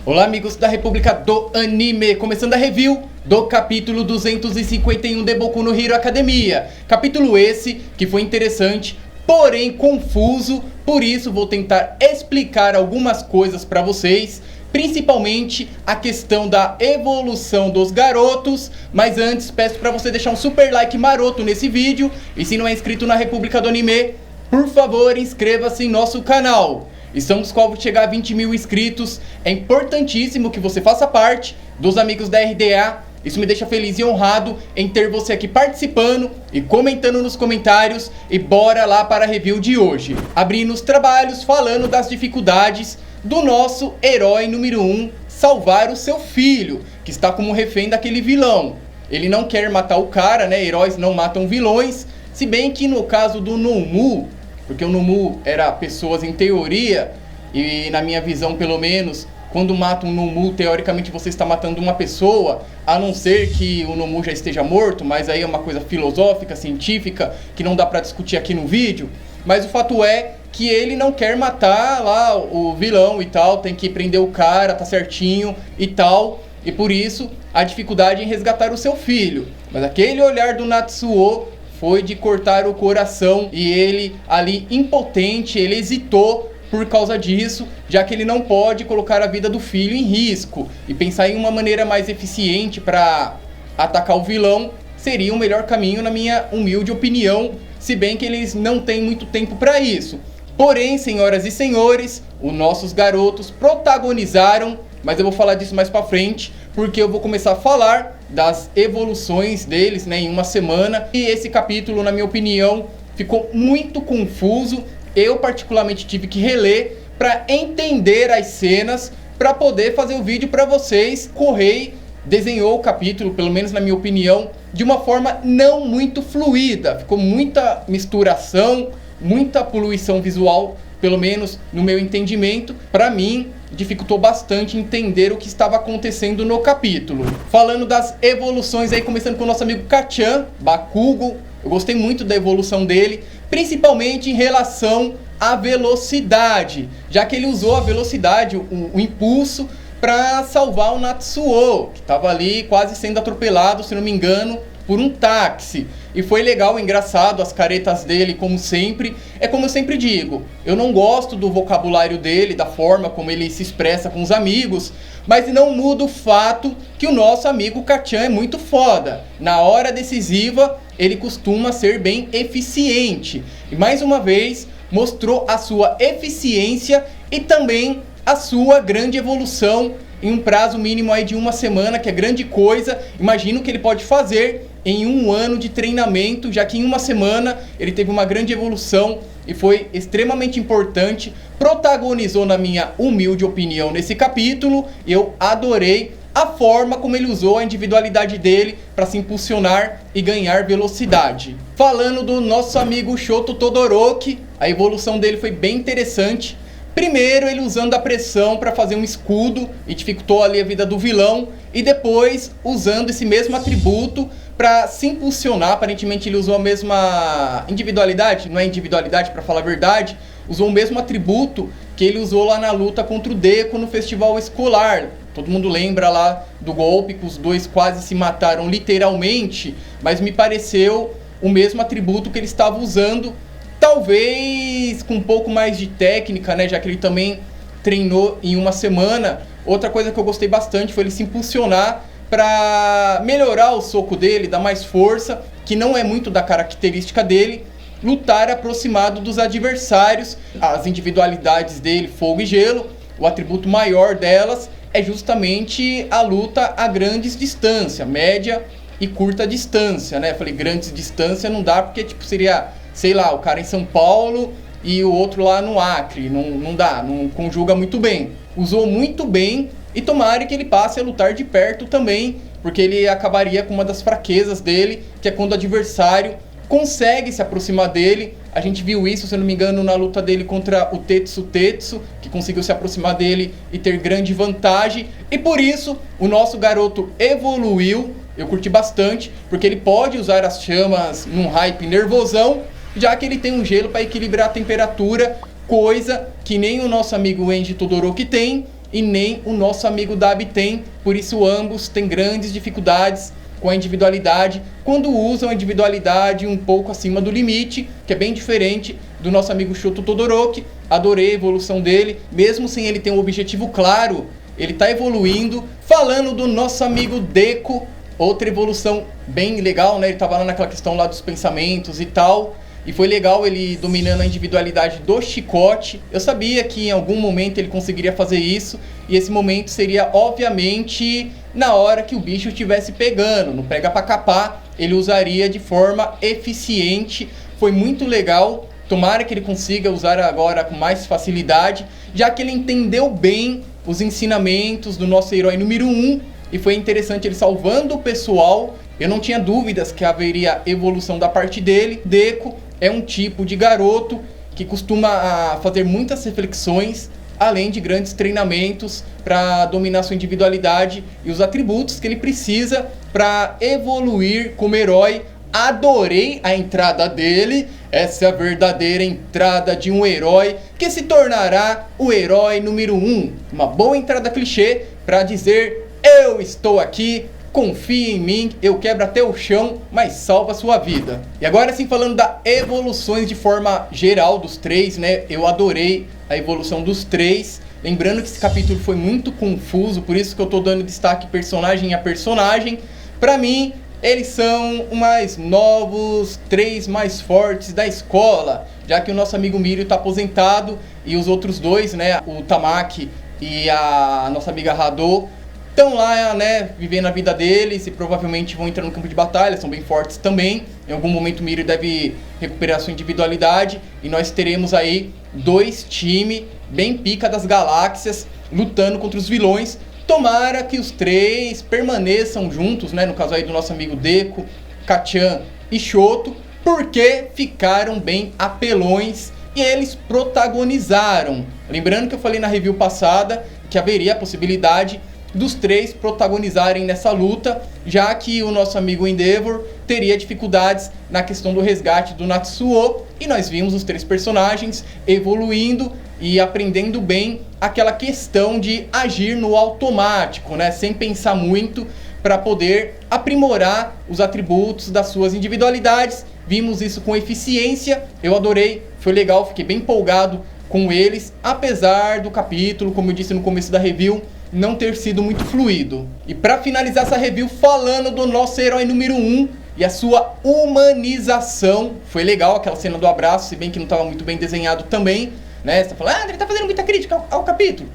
Olá amigos da República do Anime, começando a review do capítulo 251 de Boku no Hero Academia. Capítulo esse que foi interessante, porém confuso, por isso vou tentar explicar algumas coisas para vocês, principalmente a questão da evolução dos garotos. Mas antes peço para você deixar um super like maroto nesse vídeo, e se não é inscrito na República do Anime, por favor inscreva-se em nosso canal. Estamos com alvo de chegar a 20 mil inscritos. É importantíssimo que você faça parte dos amigos da RDA. Isso me deixa feliz e honrado em ter você aqui participando e comentando nos comentários. E bora lá para a review de hoje. Abrindo os trabalhos falando das dificuldades do nosso herói número 1 salvar o seu filho, que está como refém daquele vilão. Ele não quer matar o cara, né? Heróis não matam vilões. Se bem que no caso do Nomu, porque o Nomu era pessoas em teoria, e na minha visão pelo menos, quando mata um Nomu, teoricamente você está matando uma pessoa, a não ser que o Nomu já esteja morto, mas aí é uma coisa filosófica, científica, que não dá pra discutir aqui no vídeo. Mas o fato é que ele não quer matar lá o vilão e tal, tem que prender o cara, tá certinho e tal, e por isso a dificuldade em resgatar o seu filho. Mas aquele olhar do Natsuo foi de cortar o coração, e ele ali impotente, ele hesitou por causa disso, já que ele não pode colocar a vida do filho em risco, e pensar em uma maneira mais eficiente para atacar o vilão seria o melhor caminho, na minha humilde opinião, se bem que eles não têm muito tempo para isso. Porém, senhoras e senhores, os nossos garotos protagonizaram, mas eu vou falar disso mais pra frente, porque eu vou começar a falar das evoluções deles, né, em uma semana. E esse capítulo, na minha opinião, ficou muito confuso. Eu particularmente tive que reler para entender as cenas, para poder fazer o vídeo para vocês. Correi desenhou o capítulo, pelo menos na minha opinião, de uma forma não muito fluida. Ficou muita misturação, muita poluição visual, pelo menos no meu entendimento. Para mim, dificultou bastante entender o que estava acontecendo no capítulo. Falando das evoluções aí, começando com o nosso amigo Kacchan, Bakugo. Eu gostei muito da evolução dele, principalmente em relação à velocidade, já que ele usou a velocidade, o impulso, para salvar o Natsuo, que estava ali quase sendo atropelado, se não me engano, por um táxi. E foi legal, engraçado, as caretas dele, como sempre. É como eu sempre digo, eu não gosto do vocabulário dele, da forma como ele se expressa com os amigos, mas não muda o fato que o nosso amigo Kacchan é muito foda. Na hora decisiva, ele costuma ser bem eficiente. E mais uma vez, mostrou a sua eficiência e também a sua grande evolução em um prazo mínimo aí de uma semana, que é grande coisa. Imagino que ele pode fazer em um ano de treinamento, já que em uma semana ele teve uma grande evolução e foi extremamente importante. Protagonizou, na minha humilde opinião, nesse capítulo. Eu adorei a forma como ele usou a individualidade dele para se impulsionar e ganhar velocidade. Falando do nosso amigo Shoto Todoroki, a evolução dele foi bem interessante. Primeiro, ele usando a pressão para fazer um escudo e dificultou ali a vida do vilão. E depois, usando esse mesmo atributo para se impulsionar. Aparentemente ele usou a mesma individualidade, não é individualidade para falar a verdade. Usou o mesmo atributo que ele usou lá na luta contra o Deco no festival escolar. Todo mundo lembra lá do golpe que os dois quase se mataram literalmente. Mas me pareceu o mesmo atributo que ele estava usando. Talvez com um pouco mais de técnica, né, já que ele também treinou em uma semana. Outra coisa que eu gostei bastante foi ele se impulsionar para melhorar o soco dele, dar mais força, que não é muito da característica dele. Lutar aproximado dos adversários, as individualidades dele, fogo e gelo, o atributo maior delas é justamente a luta a grandes distâncias, média e curta distância, né? Falei grandes distância, não dá porque tipo seria, sei lá, o cara em São Paulo e o outro lá no Acre. Não dá, não conjuga muito bem. Usou muito bem, e tomara que ele passe a lutar de perto também, porque ele acabaria com uma das fraquezas dele, que é quando o adversário consegue se aproximar dele. A gente viu isso, se eu não me engano, na luta dele contra o Tetsu, que conseguiu se aproximar dele e ter grande vantagem. E por isso, o nosso garoto evoluiu. Eu curti bastante, porque ele pode usar as chamas num hype nervosão, já que ele tem um gelo para equilibrar a temperatura, coisa que nem o nosso amigo Enji Todoroki tem, e nem o nosso amigo Dabi tem, por isso ambos têm grandes dificuldades com a individualidade, quando usam a individualidade um pouco acima do limite, que é bem diferente do nosso amigo Shoto Todoroki. Adorei a evolução dele, mesmo sem ele ter um objetivo claro, ele está evoluindo. Falando do nosso amigo Deku, outra evolução bem legal, né? Ele estava lá naquela questão lá dos pensamentos e tal, e foi legal ele dominando a individualidade do chicote. Eu sabia que em algum momento ele conseguiria fazer isso, e esse momento seria, obviamente, na hora que o bicho estivesse pegando. No pega pra capar, ele usaria de forma eficiente. Foi muito legal. Tomara que ele consiga usar agora com mais facilidade, já que ele entendeu bem os ensinamentos do nosso herói número 1, e foi interessante ele salvando o pessoal. Eu não tinha dúvidas que haveria evolução da parte dele. Deku é um tipo de garoto que costuma fazer muitas reflexões, além de grandes treinamentos para dominar sua individualidade e os atributos que ele precisa para evoluir como herói. Adorei a entrada dele. Essa é a verdadeira entrada de um herói que se tornará o herói número 1. Uma boa entrada clichê para dizer: eu estou aqui, confie em mim, eu quebro até o chão, mas salva a sua vida. E agora sim, falando das evoluções de forma geral dos três, né? Eu adorei a evolução dos três. Lembrando que esse capítulo foi muito confuso, por isso que eu tô dando destaque personagem a personagem. Pra mim, eles são os mais novos, três mais fortes da escola, já que o nosso amigo Mirio tá aposentado e os outros dois, né? O Tamaki e a nossa amiga Hado, estão lá, né, vivendo a vida deles e provavelmente vão entrar no campo de batalha, são bem fortes também. Em algum momento o Mirio deve recuperar sua individualidade e nós teremos aí dois times bem pica das galáxias lutando contra os vilões. Tomara que os três permaneçam juntos, né, no caso aí do nosso amigo Deku, Kacchan e Shoto, porque ficaram bem apelões e eles protagonizaram. Lembrando que eu falei na review passada que haveria a possibilidade dos três protagonizarem nessa luta, já que o nosso amigo Endeavor teria dificuldades na questão do resgate do Natsuo, e nós vimos os três personagens evoluindo e aprendendo bem aquela questão de agir no automático, né, sem pensar muito, para poder aprimorar os atributos das suas individualidades. Vimos isso com eficiência, eu adorei, foi legal, fiquei bem empolgado com eles, apesar do capítulo, como eu disse no começo da review, não ter sido muito fluido. E para finalizar essa review falando do nosso herói número 1 e a sua humanização, foi legal aquela cena do abraço, se bem que não estava muito bem desenhado também, né? Você tá falando, ele tá fazendo muita crítica ao capítulo.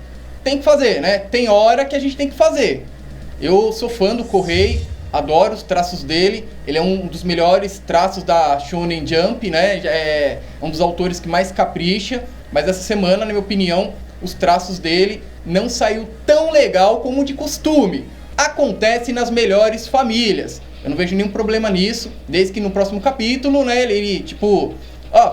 Tem que fazer, né? Tem hora que a gente tem que fazer. Eu sou fã do Kohei, adoro os traços dele, ele é um dos melhores traços da Shonen Jump, né? É um dos autores que mais capricha, mas essa semana, na minha opinião, os traços dele não saiu tão legal como de costume. Acontece nas melhores famílias. Eu não vejo nenhum problema nisso, desde que no próximo capítulo, né, ele tipo,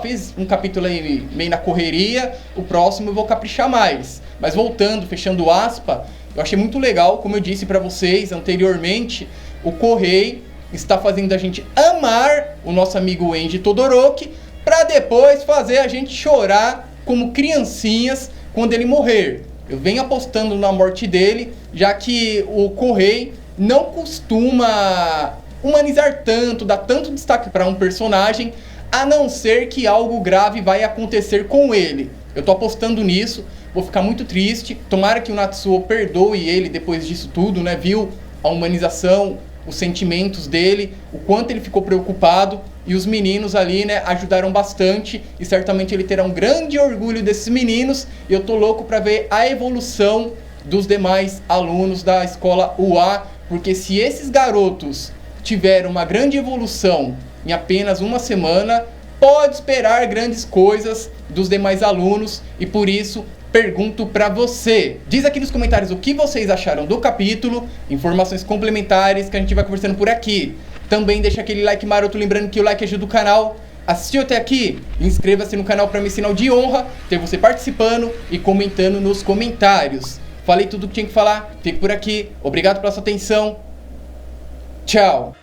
fiz um capítulo aí meio na correria, o próximo eu vou caprichar mais. Mas voltando, fechando aspa, eu achei muito legal, como eu disse pra vocês anteriormente, o Kohei está fazendo a gente amar o nosso amigo Enji Todoroki, pra depois fazer a gente chorar como criancinhas quando ele morrer. Eu venho apostando na morte dele, já que o Kohei não costuma humanizar tanto, dar tanto destaque para um personagem, a não ser que algo grave vai acontecer com ele. Eu tô apostando nisso, vou ficar muito triste. Tomara que o Natsuo perdoe ele depois disso tudo, né? Viu a humanização, os sentimentos dele, o quanto ele ficou preocupado. E os meninos ali, né, ajudaram bastante. E certamente ele terá um grande orgulho desses meninos. E eu tô louco pra ver a evolução dos demais alunos da escola UA. Porque se esses garotos tiveram uma grande evolução em apenas uma semana, pode esperar grandes coisas dos demais alunos. E por isso, pergunto pra você. Diz aqui nos comentários o que vocês acharam do capítulo. Informações complementares que a gente vai conversando por aqui. Também deixa aquele like maroto, lembrando que o like ajuda o canal. Assistiu até aqui? Inscreva-se no canal para me sinal de honra ter você participando e comentando nos comentários. Falei tudo o que tinha que falar, fico por aqui. Obrigado pela sua atenção. Tchau!